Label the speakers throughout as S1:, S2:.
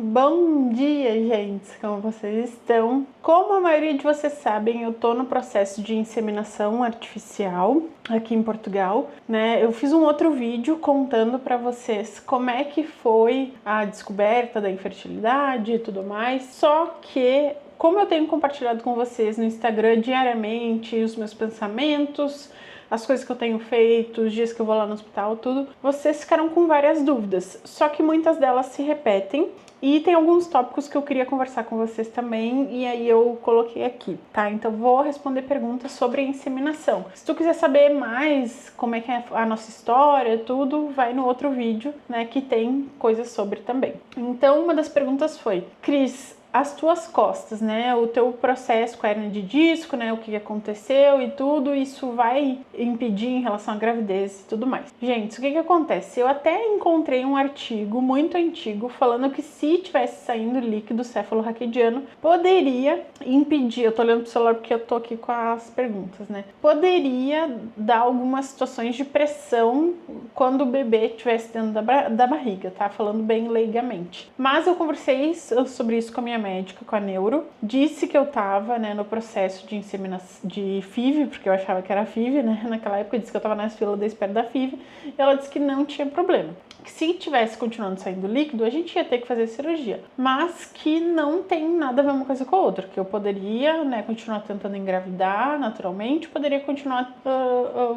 S1: Bom dia, gente! Como vocês estão? Como a maioria de vocês sabem, eu tô no processo de inseminação artificial aqui em Portugal, né? Eu fiz um outro vídeo contando pra vocês como é que foi a descoberta da infertilidade e tudo mais, só que como eu tenho compartilhado com vocês no Instagram diariamente os meus pensamentos, as coisas que eu tenho feito, os dias que eu vou lá no hospital, tudo, vocês ficaram com várias dúvidas, só que muitas delas se repetem e tem alguns tópicos que eu queria conversar com vocês também e aí eu coloquei aqui, tá? Então vou responder perguntas sobre a inseminação. Se tu quiser saber mais como é que é a nossa história, tudo, vai no outro vídeo, né, que tem coisas sobre também. Então uma das perguntas foi: Cris, as tuas costas, né, o teu processo com a hernia de disco, né, o que aconteceu e tudo, isso vai impedir em relação à gravidez e tudo mais. Gente, o que acontece? Eu até encontrei um artigo muito antigo falando que se tivesse saindo líquido cefalorraquidiano, poderia impedir, eu tô olhando pro celular porque eu tô aqui com as perguntas, né, poderia dar algumas situações de pressão quando o bebê estivesse dentro da barriga, tá? Falando bem leigamente. Mas eu conversei sobre isso com a minha médica, com a neuro, disse que eu tava, né, no processo de inseminação de FIV, porque eu achava que era FIV, né, naquela época disse que eu tava na fila da espera da FIV, e ela disse que não tinha problema, que se tivesse continuando saindo líquido, a gente ia ter que fazer cirurgia, mas que não tem nada a ver uma coisa com a outra, que eu poderia, né, continuar tentando engravidar naturalmente, poderia continuar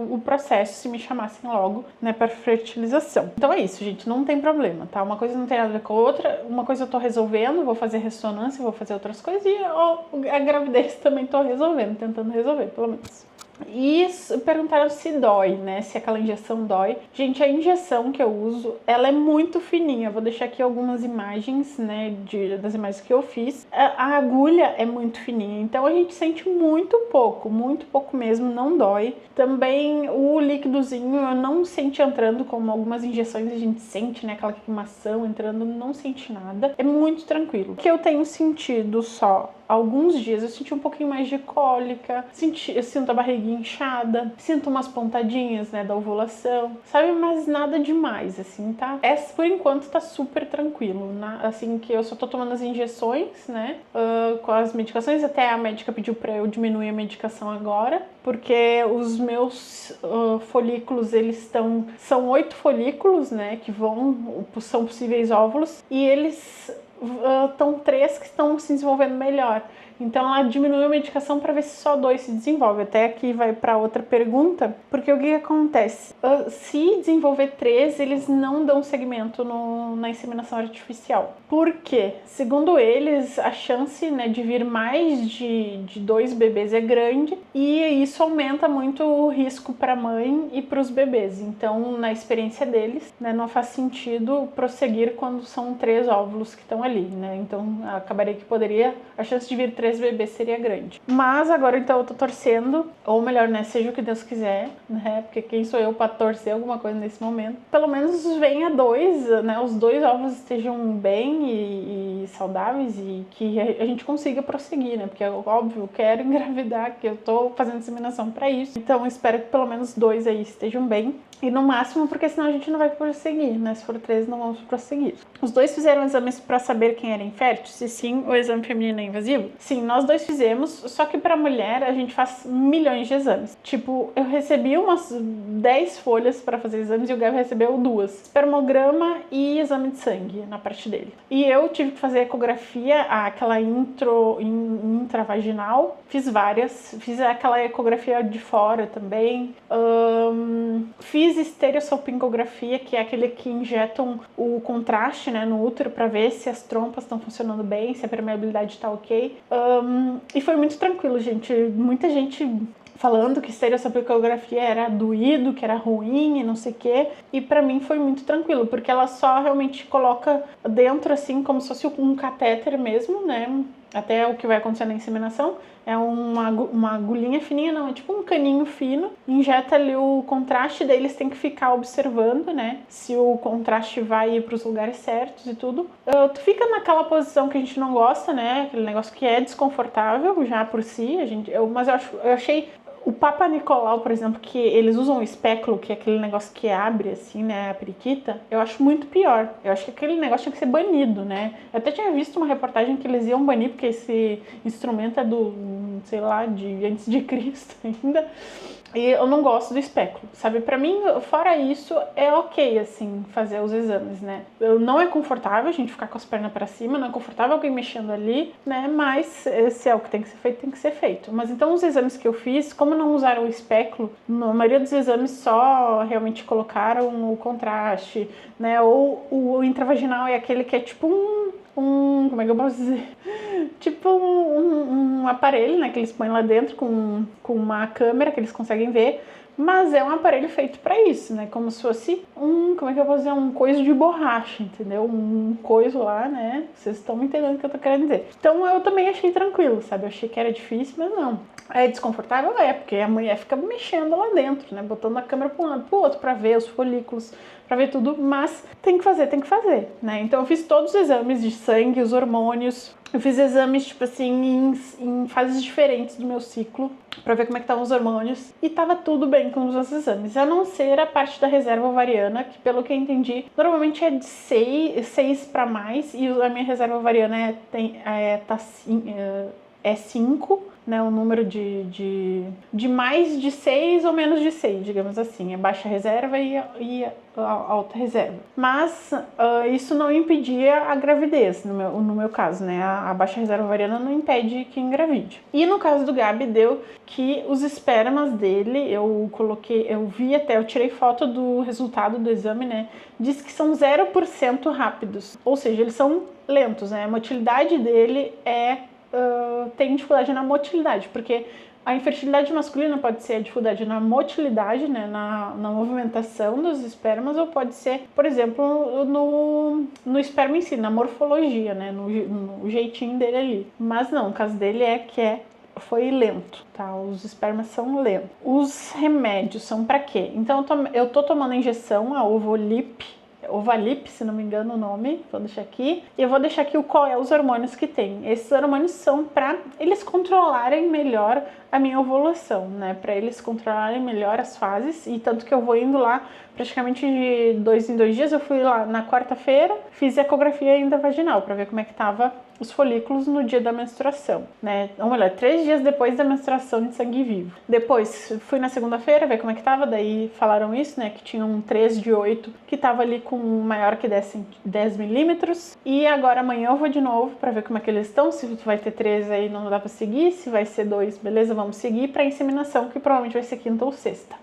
S1: o processo se me chamassem logo, né, para fertilização. Então é isso, gente, não tem problema, tá? Uma coisa não tem nada a ver com a outra, uma coisa eu tô resolvendo, vou fazer ressonância, vou fazer outras coisas e a gravidez também tô resolvendo, tentando resolver, pelo menos. E perguntaram se dói, né? Se aquela injeção dói. Gente, a injeção que eu uso, ela é muito fininha. Vou deixar aqui algumas imagens, né? Das imagens que eu fiz. A agulha é muito fininha, então a gente sente muito pouco mesmo, não dói. Também o líquidozinho eu não senti entrando, como algumas injeções a gente sente, né? Aquela queimação entrando, não senti nada. É muito tranquilo. O que eu tenho sentido só alguns dias, eu senti um pouquinho mais de cólica, eu sinto a barriguinha inchada, sinto umas pontadinhas, né, da ovulação, sabe, mas nada demais, assim, tá? Por enquanto tá super tranquilo, assim, que eu só tô tomando as injeções, né, com as medicações, até a médica pediu pra eu diminuir a medicação agora, porque os meus folículos, eles são 8 folículos, né, que são possíveis óvulos, e eles estão 3 que estão se desenvolvendo melhor. Então ela diminuiu a medicação para ver se só 2 se desenvolve. Até aqui vai para outra pergunta, porque o que acontece? Se desenvolver 3, eles não dão segmento na inseminação artificial. Por quê? Segundo eles, a chance, né, de vir mais de 2 bebês é grande e isso aumenta muito o risco para a mãe e para os bebês. Então, na experiência deles, né, não faz sentido prosseguir quando são 3 óvulos que estão ali, né? Então, acabaria que a chance de vir 3 bebês seria grande. Mas agora, então, eu tô torcendo, ou melhor, né, seja o que Deus quiser, né? Porque quem sou eu para torcer alguma coisa nesse momento? Pelo menos venha 2, né? Os 2 óvulos estejam bem e saudáveis e que a gente consiga prosseguir, né? Porque, óbvio, eu quero engravidar, que eu tô fazendo inseminação para isso. Então, espero que pelo menos 2 aí estejam bem. E no máximo, porque senão a gente não vai prosseguir, né? Se for 3, não vamos prosseguir. Os 2 fizeram exames para saber quem era infértil? Se sim, o exame feminino é invasivo? Sim, nós 2 fizemos, só que para mulher a gente faz milhões de exames. Tipo, eu recebi umas 10 folhas para fazer exames e o Gabriel recebeu 2. Espermograma e exame de sangue na parte dele. E eu tive que fazer ecografia, aquela intravaginal, fiz várias. Fiz aquela ecografia de fora também. Fiz estereossalpingografia, que é aquele que injetam o contraste, né, no útero para ver se as trompas estão funcionando bem, se a permeabilidade está ok. E foi muito tranquilo, gente. Muita gente falando que estereossalpingografia era doído, que era ruim e não sei o quê. E pra mim foi muito tranquilo, porque ela só realmente coloca dentro, assim, como se fosse um catéter mesmo, né? Até o que vai acontecer na inseminação. É uma agulhinha fininha, não, é tipo um caninho fino. Injeta ali o contraste, daí eles têm que ficar observando, né? Se o contraste vai para os lugares certos e tudo. Tu fica naquela posição que a gente não gosta, né? Aquele negócio que é desconfortável já por si. Mas eu achei O Papa Nicolau, por exemplo, que eles usam o espéculo, que é aquele negócio que abre, assim, né, a periquita, eu acho muito pior. Eu acho que aquele negócio tinha que ser banido, né? Eu até tinha visto uma reportagem que eles iam banir, porque esse instrumento é do, sei lá, de antes de Cristo ainda. E eu não gosto do espéculo, sabe? Pra mim, fora isso, é ok, assim, fazer os exames, né? Não é confortável a gente ficar com as pernas pra cima, não é confortável alguém mexendo ali, né? Mas se é o que tem que ser feito, tem que ser feito. Mas então os exames que eu fiz, como não usaram o espéculo, na maioria dos exames só realmente colocaram o contraste, né? Ou o intravaginal é aquele que é tipo como é que eu posso dizer? Tipo um aparelho, né, que eles põem lá dentro com uma câmera que eles conseguem ver, mas é um aparelho feito para isso, né, como se fosse como é que eu posso dizer, um coiso de borracha, entendeu? Um coiso lá, né, vocês estão entendendo o que eu tô querendo dizer. Então eu também achei tranquilo, sabe, eu achei que era difícil, mas não. É desconfortável? É, porque a mulher fica mexendo lá dentro, né, botando a câmera para um lado pro outro para ver os folículos, para ver tudo, mas tem que fazer, né? Então eu fiz todos os exames de sangue, os hormônios, eu fiz exames, tipo assim, em fases diferentes do meu ciclo, para ver como é que estavam os hormônios, e tava tudo bem com os exames, a não ser a parte da reserva ovariana, que pelo que eu entendi, normalmente é de 6 para mais, e a minha reserva ovariana é 5, né, o número de mais de 6 ou menos de 6, digamos assim, é baixa reserva e alta reserva. Mas isso não impedia a gravidez, no meu caso, né, a baixa reserva ovariana não impede que engravide. E no caso do Gabi, deu que os espermas dele, eu tirei foto do resultado do exame, né, diz que são 0% rápidos, ou seja, eles são lentos, né, a motilidade dele tem dificuldade na motilidade, porque a infertilidade masculina pode ser a dificuldade na motilidade, né, na movimentação dos espermas, ou pode ser, por exemplo, no esperma em si, na morfologia, né, no jeitinho dele ali. Mas não, o caso dele foi lento, tá? Os espermas são lentos. Os remédios são para quê? Então eu tô tomando injeção, a Ovalip, se não me engano o nome, vou deixar aqui. E eu vou deixar aqui qual é os hormônios que tem. Esses hormônios são para eles controlarem melhor a minha ovulação, né? Para eles controlarem melhor as fases. E tanto que eu vou indo lá praticamente de 2 em 2 dias. Eu fui lá na quarta-feira, fiz ecografia ainda vaginal para ver como é que tava os folículos no dia da menstruação, né? Ou melhor, 3 dias depois da menstruação de sangue vivo. Depois fui na segunda-feira ver como é que tava, daí falaram isso, né? Que tinha um 3 de 8 que tava ali com maior que 10 milímetros. E agora amanhã eu vou de novo para ver como é que eles estão, se vai ter 3 aí não dá para seguir, se vai ser 2, beleza, vamos seguir para inseminação, que provavelmente vai ser quinta ou sexta.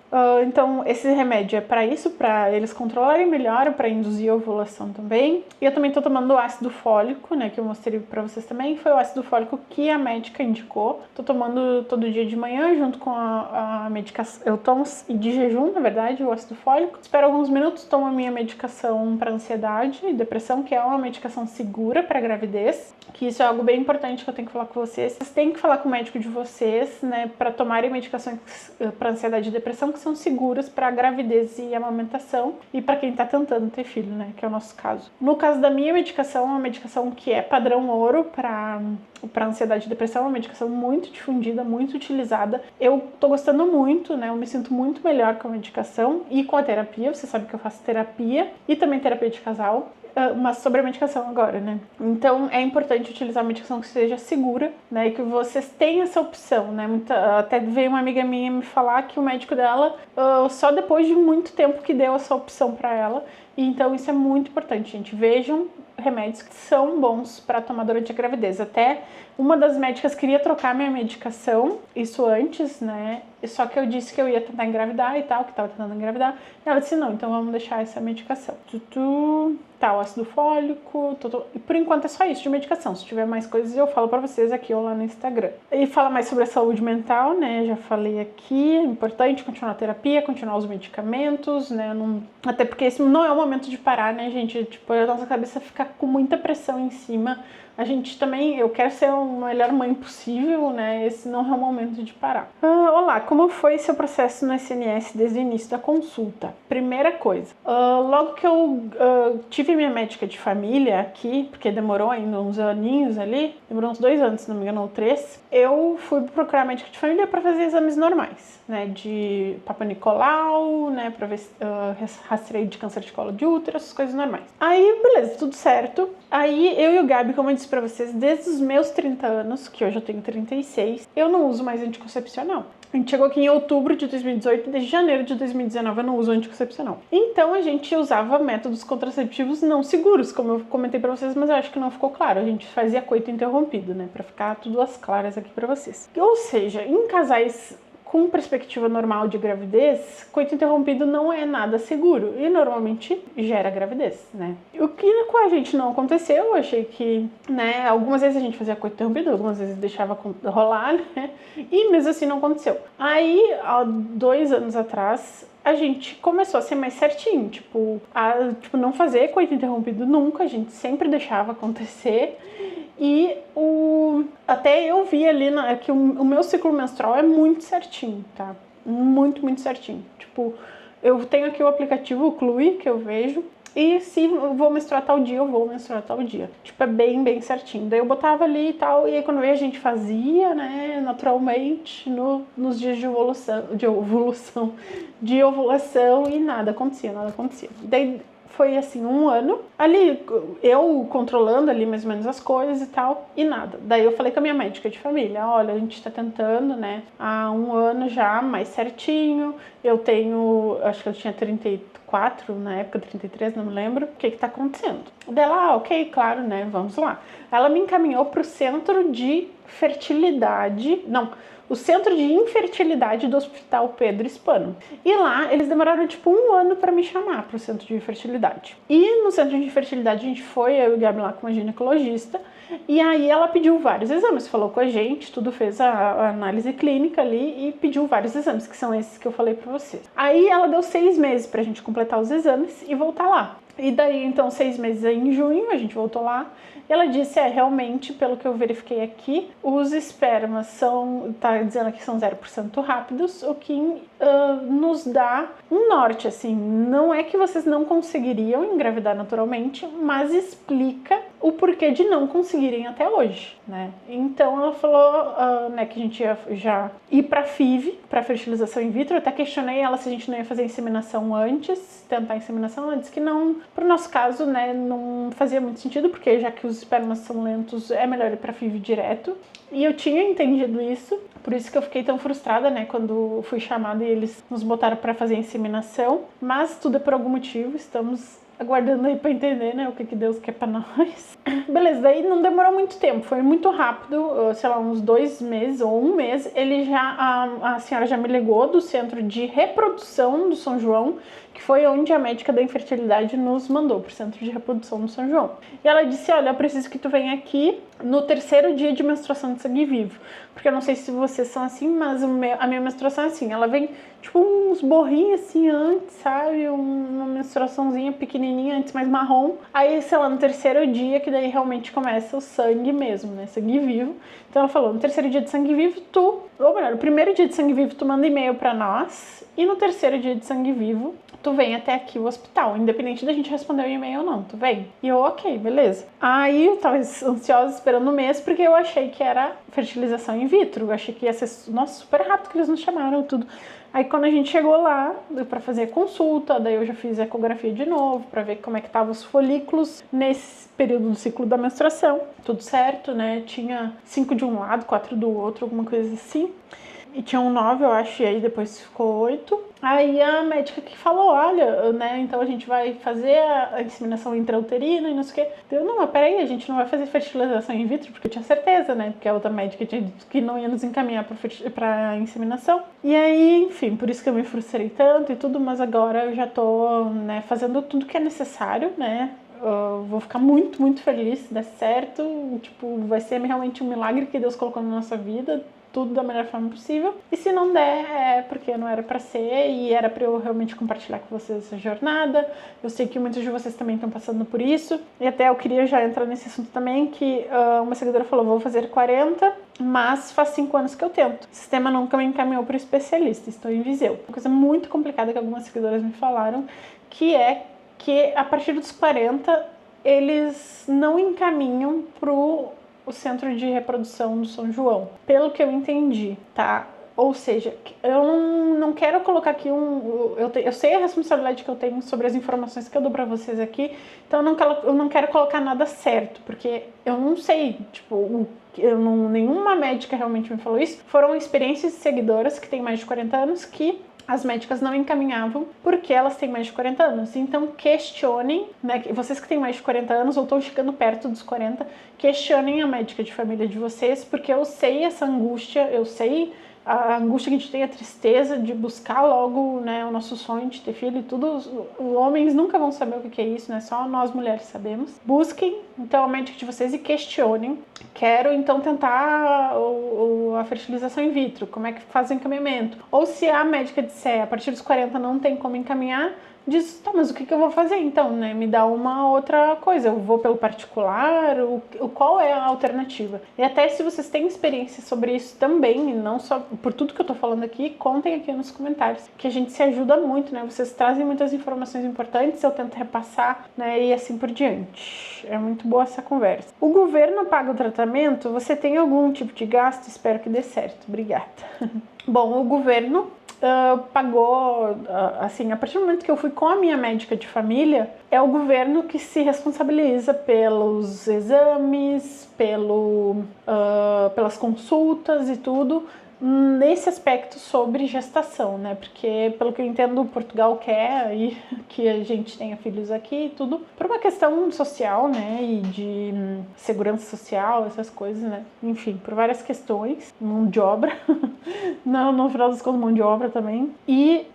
S1: Então esse remédio é para isso, para eles controlarem melhor, para induzir a ovulação também. E eu também tô tomando o ácido fólico, né, que eu mostrei para vocês também, foi o ácido fólico que a médica indicou. Tô tomando todo dia de manhã junto com a medicação. Eu tomo de jejum, na verdade, o ácido fólico. Espero alguns minutos, tomo a minha medicação para ansiedade e depressão, que é uma medicação segura para gravidez, que isso é algo bem importante que eu tenho que falar com vocês. Vocês têm que falar com o médico de vocês, né, para tomarem medicações para ansiedade e depressão que são seguras para gravidez e amamentação e para quem tá tentando ter filho, né, que é o nosso caso. No caso da minha medicação, é uma medicação que é padrão ouro para ansiedade e depressão, é uma medicação muito difundida, muito utilizada. Eu tô gostando muito, né, eu me sinto muito melhor com a medicação e com a terapia. Você sabe que eu faço terapia e também terapia de casal. Mas sobre a medicação agora, né? Então é importante utilizar uma medicação que seja segura, né? E que vocês tenham essa opção, né? Até veio uma amiga minha me falar que o médico dela, só depois de muito tempo que deu essa opção para ela. E então isso é muito importante, gente. Vejam remédios que são bons para tomar durante a gravidez. Até uma das médicas queria trocar minha medicação, isso antes, né? Só que eu disse que eu ia tentar engravidar e tal, que tava tentando engravidar. E ela disse, não, então vamos deixar essa medicação. Tá, o ácido fólico, e por enquanto é só isso de medicação. Se tiver mais coisas eu falo pra vocês aqui ou lá no Instagram. E fala mais sobre a saúde mental, né? Já falei aqui, é importante continuar a terapia, continuar os medicamentos, né? Até porque esse não é o momento momento de parar, né, gente? Tipo, a nossa cabeça fica com muita pressão em cima. A gente também, eu quero ser a melhor mãe possível, né? Esse não é o momento de parar. Olá, como foi seu processo no SNS desde o início da consulta? Primeira coisa, logo que eu tive minha médica de família aqui, porque demorou ainda uns aninhos ali, demorou uns 2 anos, se não me engano, ou 3, eu fui procurar a médica de família para fazer exames normais, né? De Papa Nicolau, né? Para ver rastreio de câncer de colo de útero, essas coisas normais. Aí, beleza, tudo certo. Aí eu e o Gabi, como eu disse pra vocês, desde os meus 30 anos, que hoje eu tenho 36, eu não uso mais anticoncepcional. A gente chegou aqui em outubro de 2018 e desde janeiro de 2019 eu não uso anticoncepcional. Então a gente usava métodos contraceptivos não seguros, como eu comentei pra vocês, mas eu acho que não ficou claro. A gente fazia coito interrompido, né? Pra ficar tudo às claras aqui pra vocês. Ou seja, em casais com perspectiva normal de gravidez, coito interrompido não é nada seguro e normalmente gera gravidez, né? O que com a gente não aconteceu, eu achei que, né, algumas vezes a gente fazia coito interrompido, algumas vezes deixava rolar, né? E mesmo assim não aconteceu. Aí, há 2 anos atrás, a gente começou a ser mais certinho, tipo, não fazer coito interrompido nunca, a gente sempre deixava acontecer. E até eu vi ali que o meu ciclo menstrual é muito certinho, tá? Muito, muito certinho. Tipo, eu tenho aqui o aplicativo, o Clue, que eu vejo. E se eu vou menstruar tal dia, eu vou menstruar tal dia. Tipo, é bem, bem certinho. Daí eu botava ali e tal, e aí quando veio a gente fazia, né, naturalmente, nos dias de ovulação e nada acontecia. Daí foi assim, 1 ano, ali eu controlando ali mais ou menos as coisas e tal, e nada. Daí eu falei com a minha médica de família, olha, a gente tá tentando, né, há 1 ano já, mais certinho, eu tenho, acho que eu tinha 34, na época 33, não me lembro, o que tá acontecendo? Dela, ok, claro, né, vamos lá. Ela me encaminhou pro centro de fertilidade, o Centro de Infertilidade do Hospital Pedro Spano. E lá, eles demoraram tipo 1 ano para me chamar pro Centro de Infertilidade. E no Centro de Infertilidade a gente foi, eu e o Gabi lá com uma ginecologista, e aí ela pediu vários exames, falou com a gente, tudo, fez a análise clínica ali e pediu vários exames, que são esses que eu falei pra vocês. Aí ela deu 6 meses pra gente completar os exames e voltar lá. E daí, então, 6 meses aí em junho, a gente voltou lá. E ela disse, realmente, pelo que eu verifiquei aqui, os espermas tá dizendo aqui que são 0% rápidos, o que nos dá um norte, assim. Não é que vocês não conseguiriam engravidar naturalmente, mas explica o porquê de não conseguirem até hoje, né? Então, ela falou, né, que a gente ia já ir pra FIV, pra fertilização in vitro. Eu até questionei ela se a gente não ia fazer inseminação antes, tentar a inseminação. Ela disse que não, pro nosso caso, né, não fazia muito sentido, porque já que os espermas são lentos, é melhor ir pra FIV direto. E eu tinha entendido isso, por isso que eu fiquei tão frustrada, né, quando fui chamada e eles nos botaram pra fazer a inseminação. Mas tudo é por algum motivo, estamos aguardando aí pra entender, né, o que Deus quer pra nós. Beleza, daí não demorou muito tempo, foi muito rápido, sei lá, uns 2 meses ou 1 mês, a senhora já me ligou do Centro de Reprodução do São João, que foi onde a médica da infertilidade nos mandou, pro Centro de Reprodução do São João. E ela disse, olha, eu preciso que tu venha aqui no 3º dia de menstruação de sangue vivo. Porque eu não sei se vocês são assim, mas a minha menstruação é assim, ela vem tipo uns borrinhos assim antes, sabe? Uma menstruaçãozinha pequenininha antes, mais marrom. Aí, sei lá, no 3º dia, que daí realmente começa o sangue mesmo, né? Sangue vivo. Então ela falou, no 3º dia de sangue vivo, ou melhor, no 1º dia de sangue vivo, tu manda e-mail pra nós. E no 3º dia de sangue vivo, tu vem até aqui o hospital, independente da gente responder o e-mail ou não, tu vem. E eu, ok, beleza. Aí eu tava ansiosa esperando um mês, porque eu achei que era fertilização in vitro, eu achei que ia ser, nossa, super rápido que eles nos chamaram, tudo. Aí quando a gente chegou lá, deu pra fazer consulta, daí eu já fiz ecografia de novo, pra ver como é que estavam os folículos nesse período do ciclo da menstruação. Tudo certo, né? Tinha 5 de um lado, 4 do outro, alguma coisa assim. E tinha 9, eu acho, e aí depois ficou 8. Aí a médica que falou, olha, né, então a gente vai fazer a inseminação intrauterina e não sei o quê. Eu, não, mas peraí, a gente não vai fazer fertilização in vitro, porque eu tinha certeza, né, porque a outra médica tinha dito que não ia nos encaminhar pra inseminação. E aí, enfim, por isso que eu me frustrei tanto e tudo, mas agora eu já tô, né, fazendo tudo que é necessário, né. Vou ficar muito, muito feliz se der certo. Tipo, vai ser realmente um milagre que Deus colocou na nossa vida. tudo da melhor forma possível. E se não der, é porque não era pra ser e era pra eu realmente compartilhar com vocês essa jornada. Eu sei que muitos de vocês também estão passando por isso. E até eu queria já entrar nesse assunto também, que uma seguidora falou, vou fazer 40, mas faz 5 anos que eu tento. O sistema nunca me encaminhou para o especialista, estou em Viseu. Uma coisa muito complicada que algumas seguidoras me falaram, que é que a partir dos 40, eles não encaminham pro o centro de reprodução do São João, pelo que eu entendi, tá? Ou seja, eu não quero colocar aqui eu sei a responsabilidade que eu tenho sobre as informações que eu dou pra vocês aqui, então eu não quero colocar nada certo, porque eu não sei, tipo, nenhuma médica realmente me falou isso. Foram experiências de seguidoras que têm mais de 40 anos que as médicas não encaminhavam porque elas têm mais de 40 anos. Então questionem, né, vocês que têm mais de 40 anos ou estão chegando perto dos 40, questionem a médica de família de vocês, porque eu sei essa angústia, eu sei a angústia que a gente tem, a tristeza de buscar logo, né, o nosso sonho de ter filho e tudo. Os homens nunca vão saber o que é isso, né? Só nós mulheres sabemos. Busquem, então, a médica de vocês e questionem. Quero, então, tentar a fertilização in vitro. Como é que faz o encaminhamento? Ou se a médica disser, a partir dos 40 não tem como encaminhar, diz, tá, mas o que eu vou fazer então, né? Me dá uma outra coisa, eu vou pelo particular, qual é a alternativa? E até se vocês têm experiência sobre isso também, e não só por tudo que eu tô falando aqui, contem aqui nos comentários, que a gente se ajuda muito, né? Vocês trazem muitas informações importantes, eu tento repassar, né? E assim por diante. É muito boa essa conversa. O governo paga o tratamento? Você tem algum tipo de gasto? Espero que dê certo. Obrigada. Bom, o governo pagou, assim, a partir do momento que eu fui com a minha médica de família, é o governo que se responsabiliza pelos exames, pelas consultas e tudo, nesse aspecto sobre gestação, né? Porque, pelo que eu entendo, Portugal quer aí que a gente tenha filhos aqui e tudo, por uma questão social, né? E de segurança social, essas coisas, né? Enfim, por várias questões, mão de obra, no final das contas, mão de obra também. E,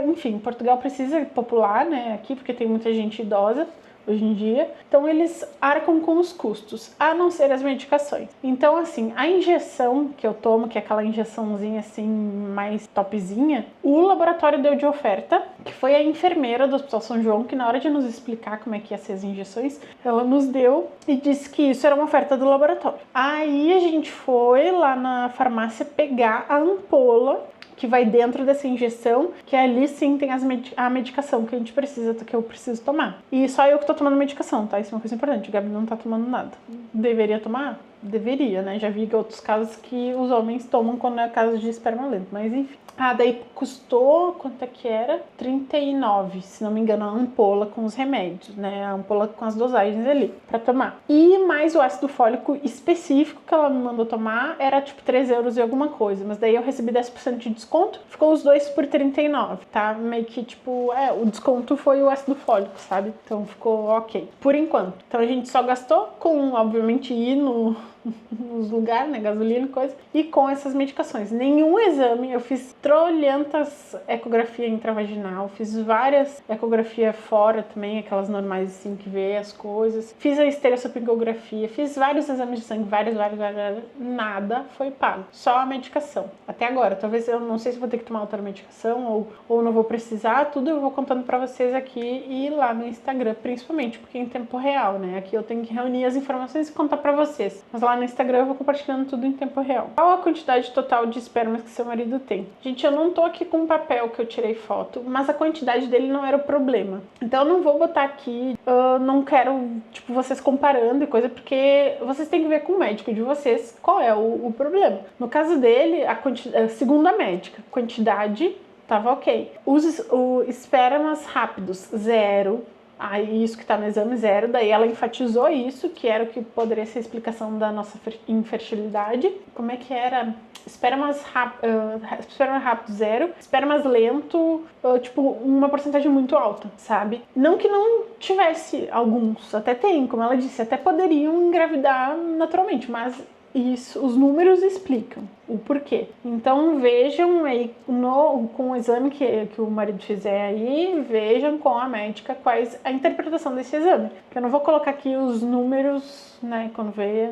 S1: enfim, Portugal precisa popular, né? Aqui, porque tem muita gente idosa hoje em dia, então eles arcam com os custos, a não ser as medicações. Então, assim, a injeção que eu tomo, que é aquela injeçãozinha assim, mais topzinha, o laboratório deu de oferta, que foi a enfermeira do Hospital São João, que na hora de nos explicar como é que ia ser as injeções, ela nos deu e disse que isso era uma oferta do laboratório. Aí a gente foi lá na farmácia pegar a ampola que vai dentro dessa injeção, que ali sim tem a medicação que a gente precisa, que eu preciso tomar. E só eu que tô tomando medicação, tá? Isso é uma coisa importante, o Gabi não tá tomando nada. Deveria tomar? Deveria, né? Já vi outros casos que os homens tomam quando é caso de esperma lento, mas enfim. Daí custou, quanto é que era? 39, se não me engano, a ampola com os remédios, né? A ampola com as dosagens ali, pra tomar. E mais o ácido fólico específico que ela me mandou tomar era tipo 3 euros e alguma coisa, mas daí eu recebi 10% de desconto, ficou os dois por 39, tá? Meio que tipo, o desconto foi o ácido fólico, sabe? Então ficou ok, por enquanto. Então a gente só gastou com, obviamente, ir nos lugares, né, gasolina e coisa, e com essas medicações. Nenhum exame, eu fiz trolhentas ecografia intravaginal, fiz várias ecografia fora também, aquelas normais assim que vê as coisas, fiz a estereossopingografia, fiz vários exames de sangue, vários, nada foi pago, só a medicação. Até agora, talvez eu não sei se vou ter que tomar outra medicação ou não vou precisar, tudo eu vou contando pra vocês aqui e lá no Instagram, principalmente, porque é em tempo real, né, aqui eu tenho que reunir as informações e contar pra vocês, mas lá no Instagram eu vou compartilhando tudo em tempo real. Qual a quantidade total de espermas que seu marido tem? Gente, eu não tô aqui com um papel que eu tirei foto, mas a quantidade dele não era o problema. Então eu não vou botar aqui, não quero, tipo, vocês comparando e coisa, porque vocês têm que ver com o médico de vocês qual é o problema. No caso dele, segundo a médica, a quantidade tava ok. Os espermas rápidos, 0. Aí isso que tá no exame 0, daí ela enfatizou isso, que era o que poderia ser a explicação da nossa infertilidade. Como é que era? Esperma rápido 0, espermas lento, tipo, uma porcentagem muito alta, sabe? Não que não tivesse alguns, até tem, como ela disse, até poderiam engravidar naturalmente, mas isso, os números explicam. o porquê. Então vejam aí com o exame que o marido fizer aí, vejam com a médica quais a interpretação desse exame. Porque eu não vou colocar aqui os números, né, quando vê,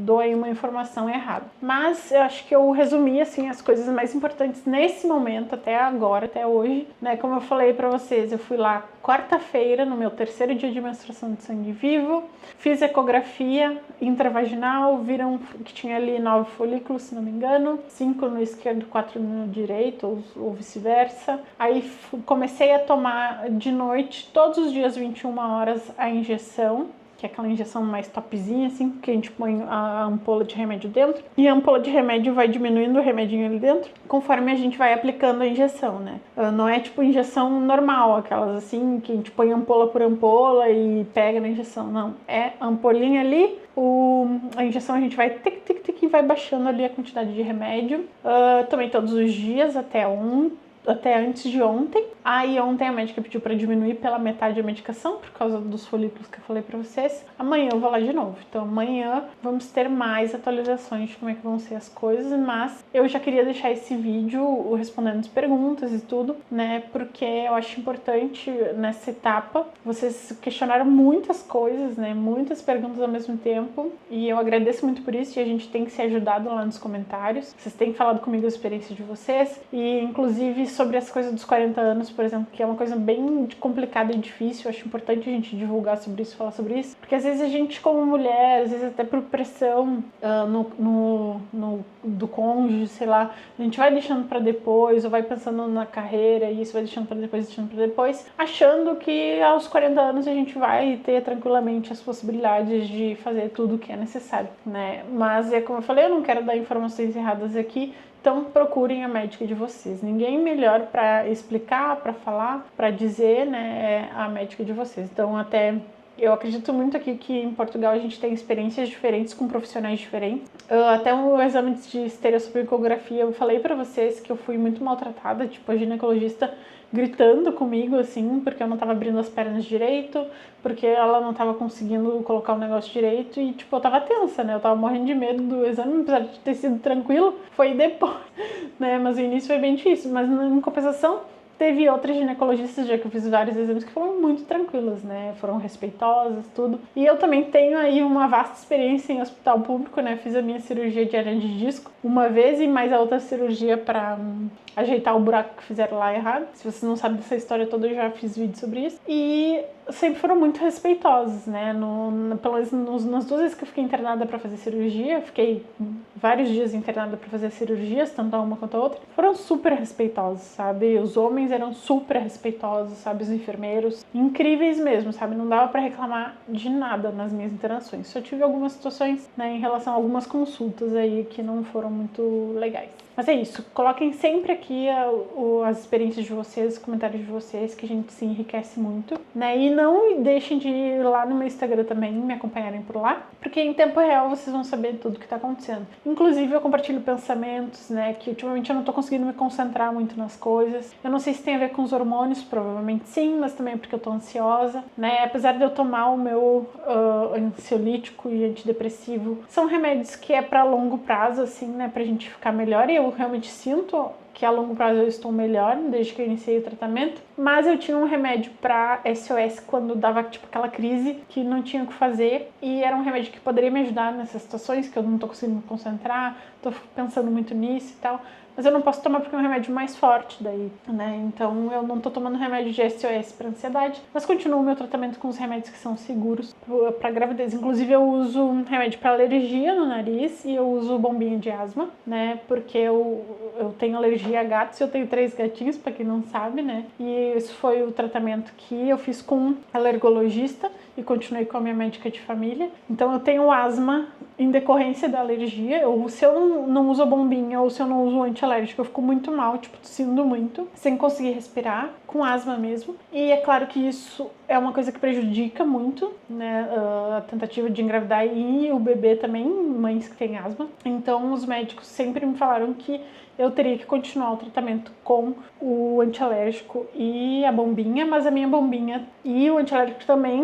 S1: dou aí uma informação errada. Mas eu acho que eu resumi assim as coisas mais importantes nesse momento, até agora, até hoje, né? Como eu falei pra vocês, eu fui lá quarta-feira, no meu terceiro dia de menstruação de sangue vivo, fiz ecografia intravaginal, viram que tinha ali 9 folículos, se não me engano, 5 no esquerdo, 4 no direito, ou vice-versa. Aí comecei a tomar de noite, todos os dias, 21 horas, a injeção, que é aquela injeção mais topzinha, assim, que a gente põe a ampola de remédio dentro, e a ampola de remédio vai diminuindo o remedinho ali dentro, conforme a gente vai aplicando a injeção, né? Não é tipo injeção normal, aquelas assim, que a gente põe ampola por ampola e pega na injeção, não. É a ampolinha ali, a injeção a gente vai tic, e vai baixando ali a quantidade de remédio. Tomei todos os dias até antes de ontem. Aí ontem a médica pediu para diminuir pela metade a medicação, por causa dos folículos que eu falei para vocês. Amanhã eu vou lá de novo. Então amanhã vamos ter mais atualizações de como é que vão ser as coisas, mas eu já queria deixar esse vídeo respondendo as perguntas e tudo, né? Porque eu acho importante nessa etapa. Vocês questionaram muitas coisas, né? Muitas perguntas ao mesmo tempo. E eu agradeço muito por isso, e a gente tem que se ajudado lá nos comentários. Vocês têm falado comigo a experiência de vocês, e inclusive sobre as coisas dos 40 anos, por exemplo, que é uma coisa bem complicada e difícil. Eu acho importante a gente divulgar sobre isso, falar sobre isso, porque às vezes a gente, como mulher, às vezes até por pressão do cônjuge, sei lá, a gente vai deixando para depois, ou vai pensando na carreira, e isso vai deixando para depois, achando que aos 40 anos a gente vai ter tranquilamente as possibilidades de fazer tudo o que é necessário, né? Mas é como eu falei, eu não quero dar informações erradas aqui. Então procurem a médica de vocês. Ninguém melhor para explicar, para falar, para dizer, né, é a médica de vocês. Então até eu acredito muito aqui que em Portugal a gente tem experiências diferentes com profissionais diferentes. Até o exame de estereossupicografia, eu falei para vocês que eu fui muito maltratada, tipo a ginecologista gritando comigo, assim, porque eu não tava abrindo as pernas direito, porque ela não tava conseguindo colocar o negócio direito, e tipo, eu tava tensa, né? Eu tava morrendo de medo do exame, apesar de ter sido tranquilo, foi depois, né? Mas o início foi bem difícil, mas em compensação, teve outras ginecologistas, já que eu fiz vários exames, que foram muito tranquilas, né? Foram respeitosas, tudo. E eu também tenho aí uma vasta experiência em hospital público, né? Fiz a minha cirurgia de hernia de disco uma vez, e mais a outra cirurgia para ajeitar o buraco que fizeram lá errado. Se vocês não sabem dessa história toda, eu já fiz vídeo sobre isso. E sempre foram muito respeitosos, né? Pelo menos nas 2 vezes que eu fiquei internada para fazer cirurgia, fiquei vários dias internada para fazer cirurgias, tanto a uma quanto a outra, foram super respeitosos, sabe? Os homens eram super respeitosos, sabe? Os enfermeiros, incríveis mesmo, sabe? Não dava para reclamar de nada nas minhas internações. Só tive algumas situações, né, em relação a algumas consultas aí que não foram muito legais. Mas é isso, coloquem sempre aqui as experiências de vocês, os comentários de vocês, que a gente se enriquece muito, né? E não deixem de ir lá no meu Instagram também, me acompanharem por lá, porque em tempo real vocês vão saber tudo o que tá acontecendo. Inclusive eu compartilho pensamentos, né, que ultimamente eu não tô conseguindo me concentrar muito nas coisas. Eu não sei se tem a ver com os hormônios, provavelmente sim, mas também é porque eu tô ansiosa, né? Apesar de eu tomar o meu ansiolítico e antidepressivo, são remédios que é pra longo prazo, assim, né, pra gente ficar melhor, e eu realmente sinto que a longo prazo eu estou melhor desde que eu iniciei o tratamento, mas eu tinha um remédio para SOS quando dava tipo aquela crise que não tinha o que fazer, e era um remédio que poderia me ajudar nessas situações que eu não tô conseguindo me concentrar, tô pensando muito nisso e tal, mas eu não posso tomar porque é um remédio mais forte daí, né? Então eu não tô tomando remédio de SOS para ansiedade, mas continuo o meu tratamento com os remédios que são seguros para gravidez. Inclusive eu uso um remédio para alergia no nariz, e eu uso bombinha de asma, né? Porque eu tenho alergia a gatos, eu tenho 3 gatinhos, para quem não sabe, né? E esse foi o tratamento que eu fiz com um alergologista e continuei com a minha médica de família. Então eu tenho asma em decorrência da alergia. Se eu não uso a bombinha, ou se eu não uso o antialérgico, eu fico muito mal, tipo, tossindo muito, sem conseguir respirar, com asma mesmo. E é claro que isso é uma coisa que prejudica muito, né, a tentativa de engravidar e o bebê também, mães que têm asma. Então os médicos sempre me falaram que eu teria que continuar o tratamento com o antialérgico e a bombinha, mas a minha bombinha e o antialérgico também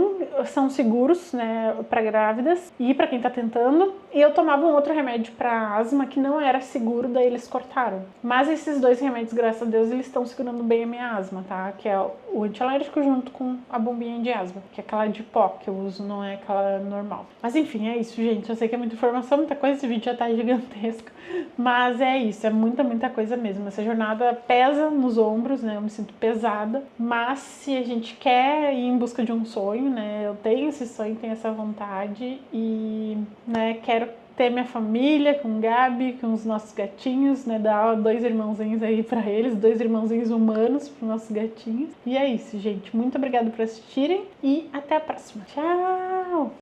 S1: são seguros, né, para grávidas e para quem tá tentando. E eu tomava um outro remédio para asma que não era seguro, daí eles cortaram. Mas esses 2 remédios, graças a Deus, eles estão segurando bem a minha asma, tá? Que é o antialérgico junto com a bombinha de asma, que é aquela de pó que eu uso, não é aquela normal. Mas enfim, é isso, gente. Eu sei que é muita informação, muita coisa, esse vídeo já tá gigantesco. Mas é isso, é muita coisa mesmo. Essa jornada pesa nos ombros, né? Eu me sinto pesada. Mas se a gente quer ir em busca de um sonho, né? Eu tenho esse sonho, tenho essa vontade e, né, quero ter minha família com o Gabi, com os nossos gatinhos, né? Dar 2 irmãozinhos aí pra eles, 2 irmãozinhos humanos pros nossos gatinhos. E é isso, gente. Muito obrigada por assistirem e até a próxima. Tchau!